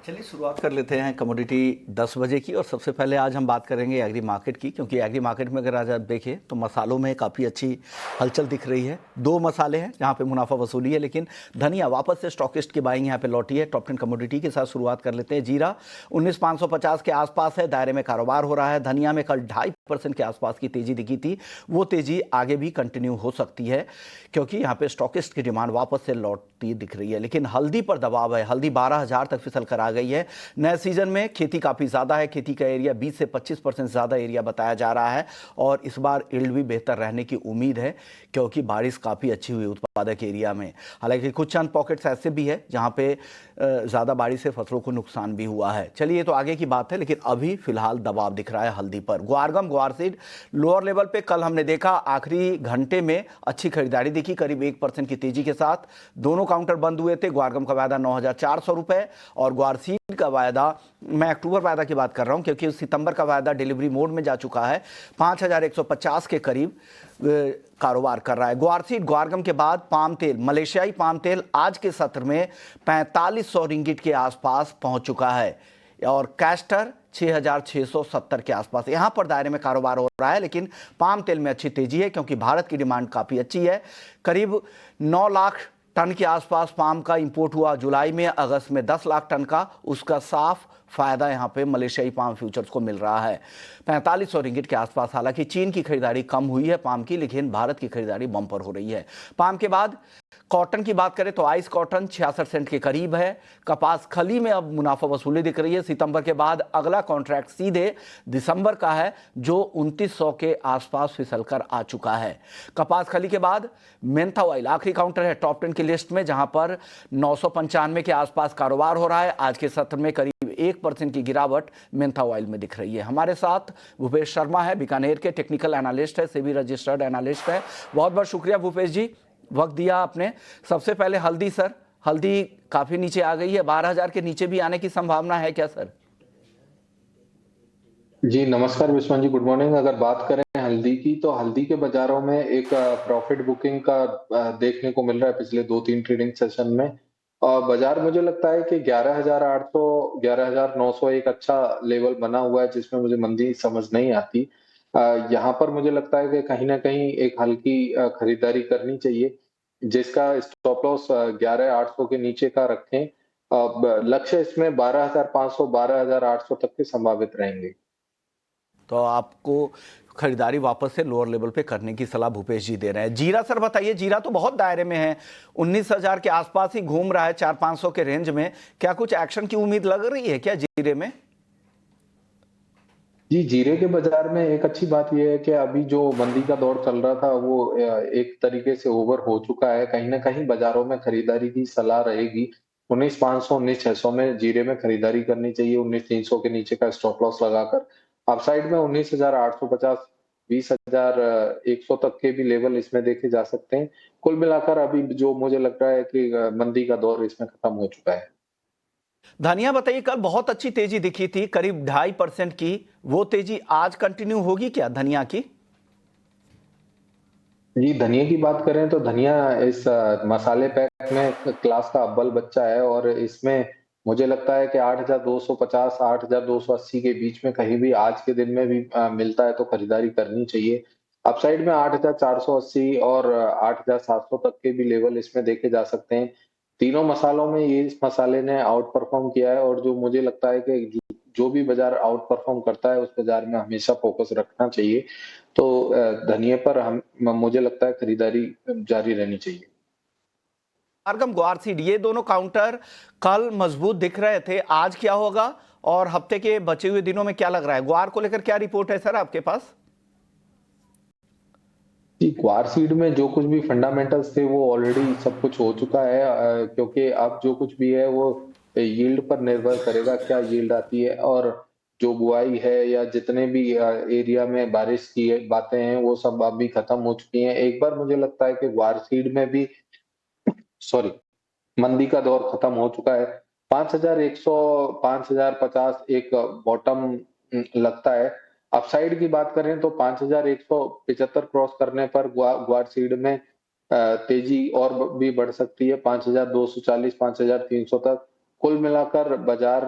चलिए शुरुआत कर लेते हैं कमोडिटी 10 बजे की। और सबसे पहले आज हम बात करेंगे एग्री मार्केट की, क्योंकि एग्री मार्केट में अगर आज आप देखें तो मसालों में काफ़ी अच्छी हलचल दिख रही है। दो मसाले हैं जहां पे मुनाफा वसूली है, लेकिन धनिया वापस से स्टॉकिस्ट की बाइंग यहां पे लौटी है। टॉप 10 कमोडिटी के साथ शुरुआत कर लेते हैं। जीरा 19,550 के आसपास है, दायरे में कारोबार हो रहा है। धनिया में कल 2.5% के आसपास की तेजी दिखी थी, वो तेजी आगे भी कंटिन्यू हो सकती है क्योंकि यहाँ पे स्टॉकिस्ट की डिमांड वापस से लौटती दिख रही है। लेकिन हल्दी पर दबाव है, हल्दी 12,000 तक फिसल कर आ गई है। नए सीजन में खेती काफ़ी ज़्यादा है, खेती का एरिया 20 से 25% ज़्यादा एरिया बताया जा रहा है और इस बार यील्ड भी बेहतर रहने की उम्मीद है क्योंकि बारिश काफ़ी अच्छी हुई उत्पादक एरिया में। हालांकि कुछ चंद पॉकेट्स ऐसे भी है जहां पे ज़्यादा बारिश से फसलों को नुकसान भी हुआ है। चलिए, ये तो आगे की बात है, लेकिन अभी फिलहाल दबाव दिख रहा है हल्दी पर। ग्वारगम ग्वारसीड लोअर लेवल पे कल हमने देखा, आखिरी घंटे में अच्छी खरीदारी दिखी, करीब 1% की तेजी के साथ दोनों काउंटर बंद हुए थे। ग्वारगम का वायदा 9,400 रुपए और ग्वारसीड का वायदा, मैं अक्टूबर वायदा की बात कर रहा हूं क्योंकि सितंबर का वायदा डिलीवरी मोड में जा चुका है, 5,150 के करीब कारोबार कर रहा है। ग्वारसीड ग्वारगम के बाद पाम तेल, मलेशियाई पाम तेल आज के सत्र में 4500 रिंगिट के आसपास पहुंच चुका है और कैस्टर 6,670 के आसपास यहां पर दायरे में कारोबार हो रहा है। लेकिन पाम तेल में अच्छी तेजी है क्योंकि भारत की डिमांड काफी अच्छी है। करीब 9 लाख टन के आसपास पाम का इंपोर्ट हुआ जुलाई में, अगस्त में 10 लाख टन का, उसका साफ फायदा यहां पे मलेशियाई पाम फ्यूचर्स को मिल रहा है 4500 रिंगिट के आसपास। हालांकि चीन की खरीदारी कम हुई है पाम की, लेकिन भारत की खरीदारी बम्पर हो रही है। पाम के बाद कॉटन की बात करें तो आइस कॉटन 66 सेंट के करीब है। कपास खली में अब मुनाफा वसूली दिख रही है। सितंबर के बाद अगला कॉन्ट्रैक्ट सीधे दिसंबर का है जो 2900 के आसपास फिसल कर आ चुका है। कपास खली के बाद मेंथा ऑयल आखिरी काउंटर है टॉप 10 की लिस्ट में, जहां पर 995 के आसपास कारोबार हो रहा है। आज के सत्र में करीब 1% की गिरावट मेंथा ऑयल में दिख रही है। हमारे साथ भूपेश शर्मा है, बीकानेर के टेक्निकल एनालिस्ट है, सेबी रजिस्टर्ड एनालिस्ट है। बहुत बहुत शुक्रिया भूपेश जी, वक्त दिया आपने। सबसे पहले हल्दी सर, हल्दी काफी नीचे आ गई है, 12,000 के नीचे भी आने की संभावना है क्या सर? जी नमस्कार विश्वन जी, गुड मॉर्निंग। अगर बात करें हल्दी की तो हल्दी के बाजारों में एक प्रॉफिट बुकिंग का देखने को मिल रहा है पिछले 2-3 ट्रेडिंग सेशन में। और बाजार मुझे लगता है कि 11,800 11,900 एक अच्छा लेवल बना हुआ है जिसमें मुझे मंदी समझ नहीं आती। यहाँ पर मुझे लगता है कि कहीं ना कहीं एक हल्की खरीदारी करनी चाहिए जिसका स्टॉप लॉस 11,800 के नीचे का रखें। लक्ष्य इसमें 12,500 12,800 तक के संभावित रहेंगे। तो आपको खरीदारी वापस से लोअर लेवल पे करने की सलाह भूपेश जी दे रहे हैं। जीरा सर बताइए, जीरा तो बहुत दायरे में है, 19,000 के आसपास ही घूम रहा है, 400-500 के रेंज में। क्या कुछ एक्शन की उम्मीद लग रही है क्या जीरे में? जी, जीरे के बाजार में एक अच्छी बात ये है कि अभी जो मंदी का दौर चल रहा था वो एक तरीके से ओवर हो चुका है। कहीं न कहीं बाजारों में खरीदारी की सलाह रहेगी। 19,500 19,600 में जीरे में खरीदारी करनी चाहिए, 19,300 के नीचे का स्टॉप लॉस लगाकर। अपसाइड में 19,850 20,100 तक के भी लेवल इसमें देखे जा सकते हैं। कुल मिलाकर अभी जो मुझे लग रहा है कि मंदी का दौर इसमें खत्म हो चुका है। धनिया बताइए, कल बहुत अच्छी तेजी दिखी थी, करीब 2.5% की, वो तेजी आज कंटिन्यू होगी क्या धनिया की? जी, धनिया की बात करें तो धनिया इस मसाले पैक में क्लास का अव्वल बच्चा है और इसमें मुझे लगता है कि 8,250 8,280 के बीच में कहीं भी आज के दिन में भी मिलता है तो खरीदारी करनी चाहिए। अपसाइड में 8,480 और 8,700 तक के भी लेवल इसमें देखे जा सकते हैं। तीनों मसालों में ये इस मसाले ने आउट परफॉर्म किया है और जो मुझे लगता है कि जो भी बाजार आउट परफॉर्म करता है उस बाजार में हमेशा फोकस रखना चाहिए। तो धनिया पर हम मुझे लगता है खरीदारी जारी रहनी चाहिए। आर्गम ग्वारसीड, ये दोनों काउंटर कल मजबूत दिख रहे थे, आज क्या होगा और हफ्ते के बचे हुए दिनों में क्या लग रहा है? ग्वार को लेकर क्या रिपोर्ट है सर आपके पास? जी, ग्वार सीड में जो कुछ भी फंडामेंटल्स थे वो ऑलरेडी सब कुछ हो चुका है, क्योंकि अब जो कुछ भी है वो यील्ड पर निर्भर करेगा, क्या यील्ड आती है और जो बुआई है या जितने भी एरिया में बारिश की बातें हैं वो सब अभी खत्म हो चुकी हैं। एक बार मुझे लगता है कि ग्वार सीड में भी सॉरी मंदी का दौर खत्म हो चुका है। 5,100 5,050 एक बॉटम लगता है। अपसाइड की बात करें तो 5,175 क्रॉस करने पर ग्वार सीड में तेजी और भी बढ़ सकती है 5,240 5,300 तक। कुल मिलाकर बाजार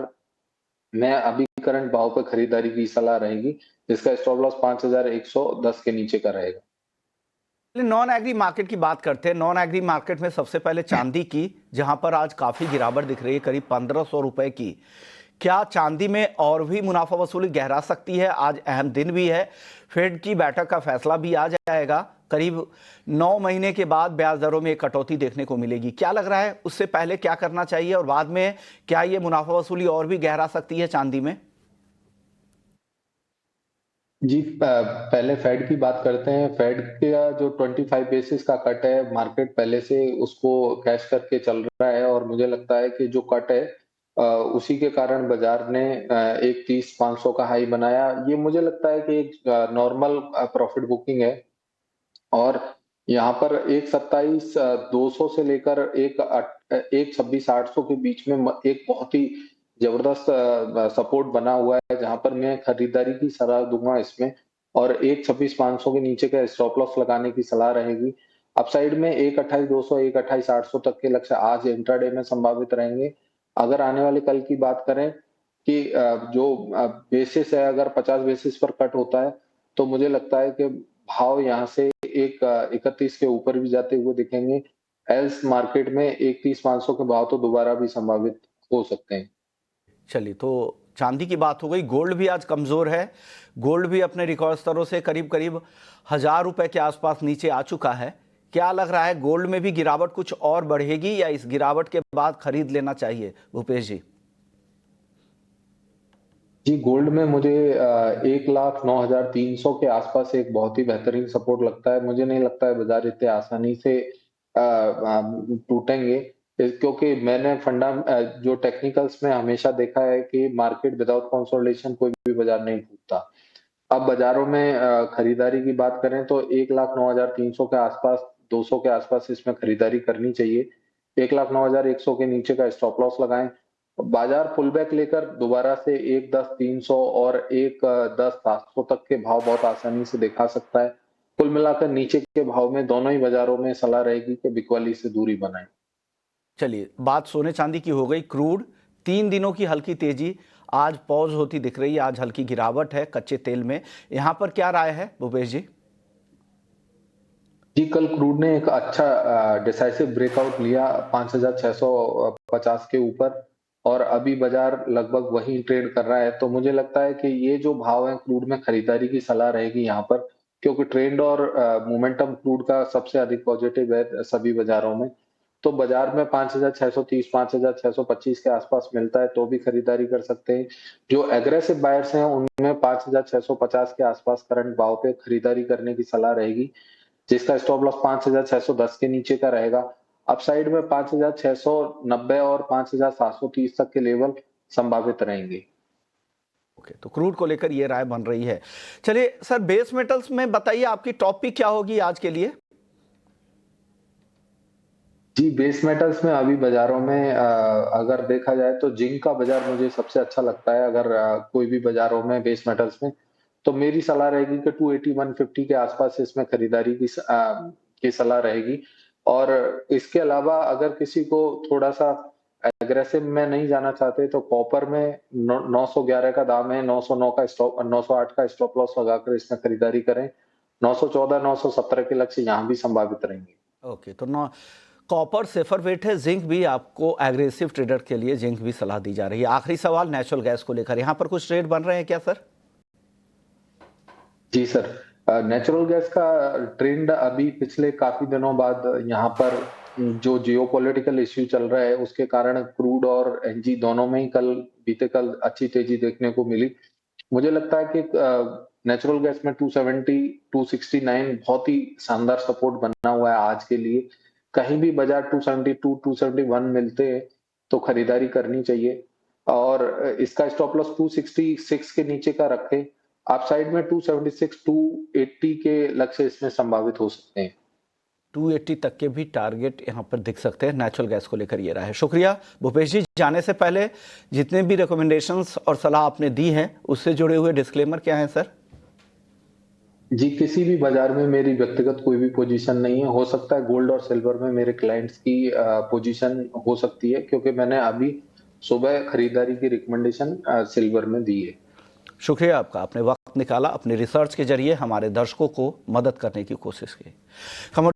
में अभी करंट भाव पे खरीदारी की सलाह रहेगी, जिसका स्टॉप लॉस 5110 के नीचे का रहेगा। नॉन एग्री मार्केट की बात करते हैं। नॉन एग्री मार्केट में सबसे पहले चांदी की, जहां पर आज काफी गिरावट दिख रही है, करीब 1500 रुपए की। क्या चांदी में और भी मुनाफा वसूली गहरा सकती है? आज अहम दिन भी है, फेड की बैठक का फैसला भी आ जाएगा। करीब 9 महीने के बाद ब्याज दरों में एक कटौती देखने को मिलेगी। क्या लग रहा है, उससे पहले क्या करना चाहिए और बाद में क्या ये मुनाफा वसूली और भी गहरा सकती है चांदी में? जी, पहले फेड की बात करते हैं। फेड का जो 25 बेसिस का कट है, मार्केट पहले से उसको कैश करके चल रहा है और मुझे लगता है कि जो कट है उसी के कारण बाजार ने 1.30-500 का हाई बनाया। ये मुझे लगता है कि एक नॉर्मल प्रॉफिट बुकिंग है और यहाँ पर 1.27 200 से लेकर 1.26 800 के बीच में एक बहुत ही जबरदस्त सपोर्ट बना हुआ है, जहां पर मैं खरीदारी की सलाह दूंगा इसमें और 1.26 500 के नीचे का स्टॉप लॉस लगाने की सलाह रहेगी। अपसाइड में 1.28 200 1.28 800 तक के लक्ष्य आज इंट्राडे में संभावित रहेंगे। अगर आने वाले कल की बात करें कि जो बेसिस है, अगर 50 बेसिस पर कट होता है तो मुझे लगता है कि भाव यहाँ से 31 के ऊपर भी जाते हुए दिखेंगे। एल्स मार्केट में 31 500 के भाव तो दोबारा भी संभावित हो सकते हैं। चलिए, तो चांदी की बात हो गई। गोल्ड भी आज कमजोर है। गोल्ड भी अपने रिकॉर्ड स्तरों से करीब करीब 1000 रुपए के आसपास नीचे आ चुका है। क्या लग रहा है, गोल्ड में भी गिरावट कुछ और बढ़ेगी या इस गिरावट के बाद खरीद लेना चाहिए भूपेश जी? जी, गोल्ड में मुझे 1,09,300 के आसपास एक बहुत ही बेहतरीन सपोर्ट लगता है। मुझे नहीं लगता है बाजार इतने आसानी से टूटेंगे, क्योंकि मैंने जो टेक्निकल्स में हमेशा देखा है कि मार्केट विदाउट कंसोलिडेशन कोई भी बाजार नहीं टूटता। अब बाजारों में खरीदारी की बात करें तो 1,09,300 के आसपास, 200 के आसपास इसमें खरीदारी करनी चाहिए। 1,09,100 के नीचे का स्टॉप लॉस लगाएं। बाजार पुल बैक लेकर दोबारा से 1,10,300 और 1,10,700 तक के भाव बहुत आसानी से दिखा सकता है। कुल मिलाकर नीचे के भाव में दोनों ही बाजारों में सलाह रहेगी कि बिकवाली से दूरी बनाएं। चलिए, बात सोने चांदी की हो गई। क्रूड 3 दिनों की हल्की तेजी, आज पॉज होती दिख रही है। आज हल्की गिरावट है कच्चे तेल में। यहां पर क्या राय है भूपेश जी? जी, कल क्रूड ने एक अच्छा डिसाइसिव ब्रेकआउट लिया 5,650 के ऊपर और अभी बाजार लगभग वही ट्रेड कर रहा है। तो मुझे लगता है कि ये जो भाव है क्रूड में खरीदारी की सलाह रहेगी यहाँ पर, क्योंकि ट्रेंड और मोमेंटम क्रूड का सबसे अधिक पॉजिटिव है सभी बाजारों में। तो बाजार में 5,630 5,625 के आसपास मिलता है तो भी खरीदारी कर सकते हैं। जो एग्रेसिव बायर्स हैं उनमें 5,650 के आसपास करंट भाव पे खरीदारी करने की सलाह रहेगी, जिसका स्टॉप लॉस 5,610 के नीचे का रहेगा। अपसाइड में 5,690 और 5,730 तक के लेवल संभावित रहेंगे। ओके, तो क्रूड को लेकर ये राय बन रही है। चलिए सर, बेस मेटल्स में बताइए आपकी टॉप पिक क्या होगी आज के लिए? जी, बेस मेटल्स में अभी बाजारों में अगर देखा जाए तो जिंक का बाजार मुझे सबसे अच्छा लगता है। अगर कोई भी बाजारों में बेस मेटल्स में, तो मेरी सलाह रहेगी कि 280 150 के आसपास इसमें खरीदारी की सलाह रहेगी। और इसके अलावा अगर किसी को थोड़ा-सा एग्रेसिव में नहीं जाना चाहते तो कॉपर में 911 का दाम है, 909 का स्टॉप 908 का स्टॉप लॉस लगाकर इसमें खरीदारी करें। 914 917 के लक्ष्य यहाँ भी संभावित रहेंगे। ओके, तो नौ कॉपर सेफर वेट है। जिंक भी आपको एग्रेसिव ट्रेडर के लिए जिंक भी सलाह दी जा रही है। आखिरी सवाल नेचुरल गैस को लेकर, यहाँ पर कुछ ट्रेड बन रहे हैं क्या सर? जी सर, नेचुरल गैस का ट्रेंड अभी पिछले काफी दिनों बाद यहाँ पर जो जियोपॉलिटिकल इश्यू चल रहा है उसके कारण क्रूड और एनजी दोनों में ही बीते कल अच्छी तेजी देखने को मिली। मुझे लगता है कि नेचुरल गैस में 270 269 बहुत ही शानदार सपोर्ट बना हुआ है आज के लिए। कहीं भी बाजार 272 271 मिलते हैं तो खरीदारी करनी चाहिए और इसका स्टॉप लॉस 266 के नीचे का रखें। आप साइड में 276 280 के लक्ष्य इसमें संभावित हो सकते हैं। 280 तक के भी टारगेट यहाँ पर दिख सकते हैं। नेचुरल गैस को लेकर ये रहा है। शुक्रिया भूपेश जी। जाने से पहले जितने भी रिकमेंडेशंस और सलाह आपने दी है उससे जुड़े हुए डिस्क्लेमर क्या है सर? जी, किसी भी बाजार में मेरी व्यक्तिगत कोई भी पोजीशन नहीं है। हो सकता है गोल्ड और सिल्वर में मेरे क्लाइंट्स की पोजीशन हो सकती है, क्योंकि मैंने अभी सुबह खरीदारी की रिकमेंडेशन सिल्वर में दी है। शुक्रिया आपका, आपने वक्त निकाला, अपने रिसर्च के जरिए हमारे दर्शकों को मदद करने की कोशिश की।